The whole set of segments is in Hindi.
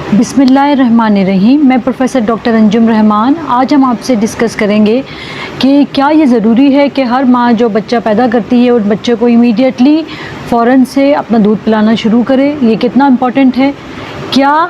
बिस्मिल्लाहिर्रहमानिर्रहीम। मैं प्रोफेसर डॉक्टर अंजुम रहमान। आज हम आपसे डिस्कस करेंगे कि क्या ये ज़रूरी है कि हर माँ जो बच्चा पैदा करती है उस बच्चे को इमीडिएटली फ़ौरन से अपना दूध पिलाना शुरू करे। ये कितना इम्पॉर्टेंट है। क्या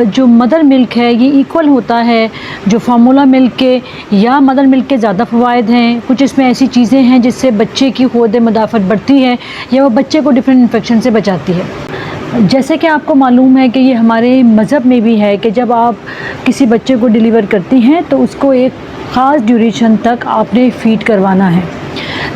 जो मदर मिल्क है ये इक्वल होता है जो फार्मूला मिल्क के, या मदर मिल्क के ज़्यादा फ़वाइद हैं। कुछ इसमें ऐसी चीज़ें हैं जिससे बच्चे की ख़ुद मदाफ़त बढ़ती है या वो बच्चे को डिफरेंट इन्फेक्शन से बचाती है। जैसे कि आपको मालूम है कि ये हमारे मज़हब में भी है कि जब आप किसी बच्चे को डिलीवर करती हैं तो उसको एक ख़ास ड्यूरेशन तक आपने फ़ीड करवाना है।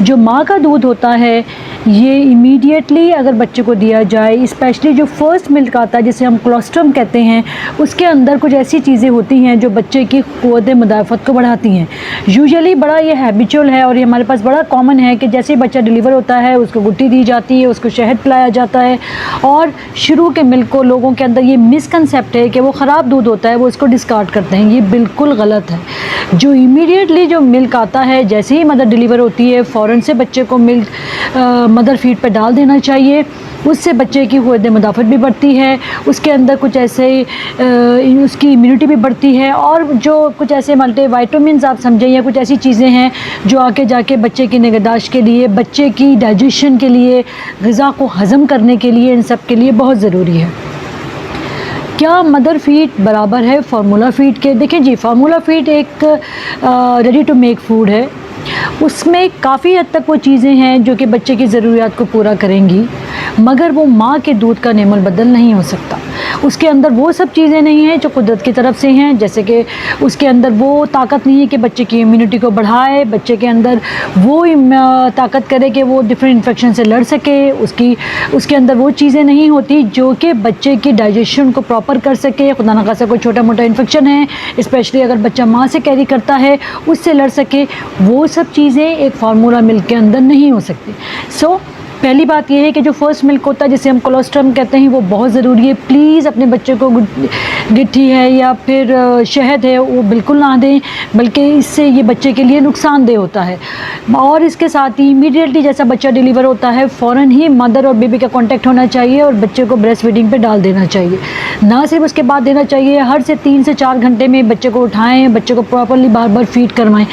जो माँ का दूध होता है ये इमीडिएटली अगर बच्चे को दिया जाए, स्पेशली जो फ़र्स्ट मिल्क आता है जिसे हम कोलोस्ट्रम कहते हैं, उसके अंदर कुछ ऐसी चीज़ें होती हैं जो बच्चे की क़ुव्वत मदाफ़त को बढ़ाती हैं। यूजुअली बड़ा ये हैबिचुअल है और ये हमारे पास बड़ा कॉमन है कि जैसे ही बच्चा डिलीवर होता है उसको गुट्टी दी जाती है, उसको शहद पिलाया जाता है और शुरू के मिल्क को लोगों के अंदर ये मिसकंसेप्ट है कि वो ख़राब दूध होता है, वो उसको डिस्कार्ड करते हैं। ये बिल्कुल गलत है। जो इमीडिएटली जो मिल्क आता है, जैसे ही मदर डिलीवर होती है फ़ौरन से बच्चे को मिल्क मदर फीड पे डाल देना चाहिए। उससे बच्चे की क़ुव्वत मदाफ़त भी बढ़ती है, उसके अंदर कुछ ऐसे उसकी इम्यूनिटी भी बढ़ती है और जो कुछ ऐसे मल्टी वाइटामिन्स आप समझें या कुछ ऐसी चीज़ें हैं जो आके जाके बच्चे की निगहदाश्त के लिए, बच्चे की डाइजेशन के लिए, ग़िज़ा को हज़म करने के लिए, इन सब के लिए बहुत ज़रूरी है। क्या मदर फीड बराबर है फार्मूला फीड के? देखें जी, फार्मूला फीड एक रेडी टू मेक फूड है। उसमें काफ़ी हद तक वो चीज़ें हैं जो कि बच्चे की ज़रूरियात को पूरा करेंगी, मगर वो माँ के दूध का नेमल बदल नहीं हो सकता। उसके अंदर वो सब चीज़ें नहीं हैं जो कुदरत की तरफ से हैं। जैसे कि उसके अंदर वो ताकत नहीं है कि बच्चे की इम्यूनिटी को बढ़ाए, बच्चे के अंदर वो ताकत करे कि वो डिफरेंट इन्फेक्शन से लड़ सके। उसके अंदर वो चीज़ें नहीं होती जो कि बच्चे की डाइजेशन को प्रॉपर कर सके। खुदा न खास्ता कोई छोटा मोटा इन्फेक्शन है, स्पेशली अगर बच्चा माँ से कैरी करता है, उससे लड़ सके। वो सब चीज़ें एक फार्मूला मिल्क के अंदर नहीं हो सकती। पहली बात यह है कि जो फ़र्स्ट मिल्क होता है जिसे हम कोलोस्ट्रम कहते हैं वो बहुत ज़रूरी है। प्लीज़ अपने बच्चे को गिट्ठी है या फिर शहद है वो बिल्कुल ना दें, बल्कि इससे ये बच्चे के लिए नुकसानदेह होता है। और इसके साथ ही इमीडिएटली जैसा बच्चा डिलीवर होता है फ़ौरन ही मदर और बेबी का कांटेक्ट होना चाहिए और बच्चे को ब्रेस्ट फीडिंग पे डाल देना चाहिए। ना सिर्फ उसके बाद देना चाहिए, हर से 3 से 4 घंटे में बच्चे को उठाएँ, बच्चे को प्रॉपरली बार बार फीड करवाएँ।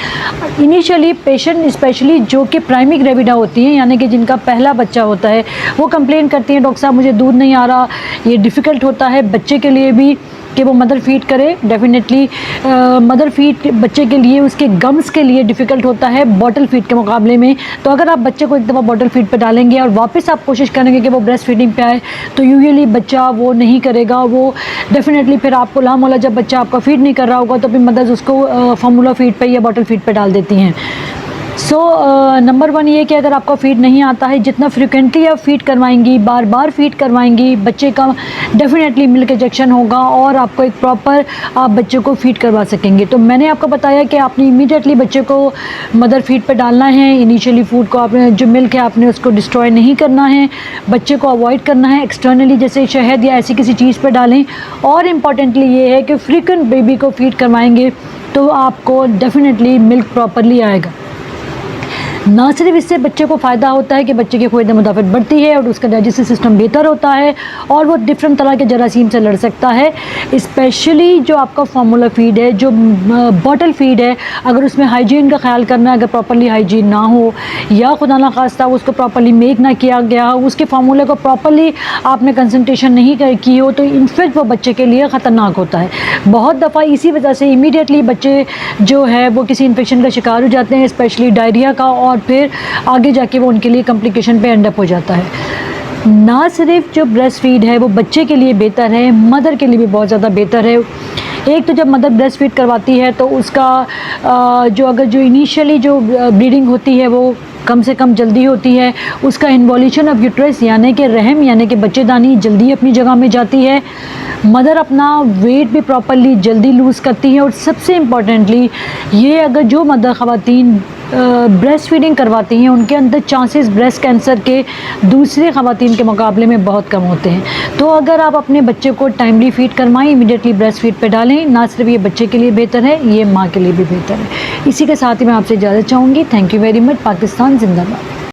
इनिशियली पेशेंट स्पेशली जो कि प्राइमरी ग्रेविडा होती हैं, यानी कि जिनका पहला बच्चा होता है, वो कंप्लेन करती हैं डॉक्टर साहब मुझे दूध नहीं आ रहा। ये डिफ़िकल्ट होता है बच्चे के लिए भी कि वो मदर फीड करे। डेफिनेटली मदर फीड बच्चे के लिए, उसके गम्स के लिए डिफ़िकल्ट होता है बॉटल फीड के मुकाबले में। तो अगर आप बच्चे को एक दफ़ा बॉटल फीड पे डालेंगे और वापस आप कोशिश करेंगे कि वो ब्रेस्ट फीडिंग पे आए, तो यूजुअली बच्चा वो नहीं करेगा। वो डेफिनेटली फिर आपको लामोला जब बच्चा आपका फीड नहीं कर रहा होगा तो फिर मदर्स उसको फार्मूला फीड पे या बॉटल फीड पे डाल देती हैं। नंबर 1 ये कि अगर आपका फ़ीड नहीं आता है, जितना फ्रिक्वेंटली आप फ़ीड करवाएंगी, बार बार फ़ीड करवाएंगी, बच्चे का डेफिनेटली मिल्क इंजेक्शन होगा और आपको एक प्रॉपर आप बच्चे को फ़ीड करवा सकेंगे। तो मैंने आपको बताया कि आपने इमीडिएटली बच्चे को मदर फीड पे डालना है। इनिशियली फूड को आपने जो मिल्क है आपने उसको डिस्ट्रॉय नहीं करना है, बच्चे को अवॉइड करना है एक्सटर्नली जैसे शहद या ऐसी किसी चीज़ पर डालें। और इम्पॉर्टेंटली ये है कि फ्रिक्वेंट बेबी को फ़ीड करवाएंगे तो आपको डेफिनेटली मिल्क प्रॉपरली आएगा। ना सिर्फ इससे बच्चे को फ़ायदा होता है कि बच्चे की क़ुव्वत मदाफ़त बढ़ती है और उसका डाइजेस्टिव सिस्टम बेहतर होता है और वो डिफरेंट तरह के जरासीम से लड़ सकता है। स्पेशली जो आपका फार्मूला फ़ीड है, जो बॉटल फ़ीड है, अगर उसमें हाइजीन का ख्याल करना है, अगर प्रॉपर्ली हाइजीन ना हो या खुदा ना खास्ता उसको प्रॉपर्ली मेक ना किया गया हो, उसके फार्मूले को प्रॉपर्ली आपने कंसंट्रेशन नहीं की हो, तो इनफेक्ट वो बच्चे के लिए ख़तरनाक होता है। बहुत दफ़ा इसी वजह से इमीडिएटली बच्चे जो है वो किसी इन्फेक्शन का शिकार हो जाते हैं, स्पेशली डायरिया का, और फिर आगे जाके वो उनके लिए कॉम्प्लिकेशन पे एंड अप हो जाता है। ना सिर्फ जो ब्रेस्ट फीड है वो बच्चे के लिए बेहतर है, मदर के लिए भी बहुत ज़्यादा बेहतर है। एक तो जब मदर ब्रेस्ट फीड करवाती है तो उसका जो इनिशियली जो ब्लीडिंग होती है वो कम से कम जल्दी होती है। उसका इन्वॉल्यूशन ऑफ यूट्रस यानी कि रहम यानी कि बच्चेदानी जल्दी अपनी जगह में जाती है। मदर अपना वेट भी प्रॉपरली जल्दी लूज़ करती है। और सबसे इम्पॉर्टेंटली ये, अगर जो मदर ख़वातीन ब्रेस्ट फीडिंग करवाती हैं उनके अंदर चांसेस ब्रेस्ट कैंसर के दूसरे ख़वातीन के मुकाबले में बहुत कम होते हैं। तो अगर आप अपने बच्चे को टाइमली फ़ीड करवाएं, इमीडिएटली ब्रेस्ट फीड पे डालें, ना सिर्फ ये बच्चे के लिए बेहतर है, ये माँ के लिए भी बेहतर है। इसी के साथ ही मैं आपसे इजाज़त चाहूँगी। Thank you very much. Pakistan जिंदाबाद।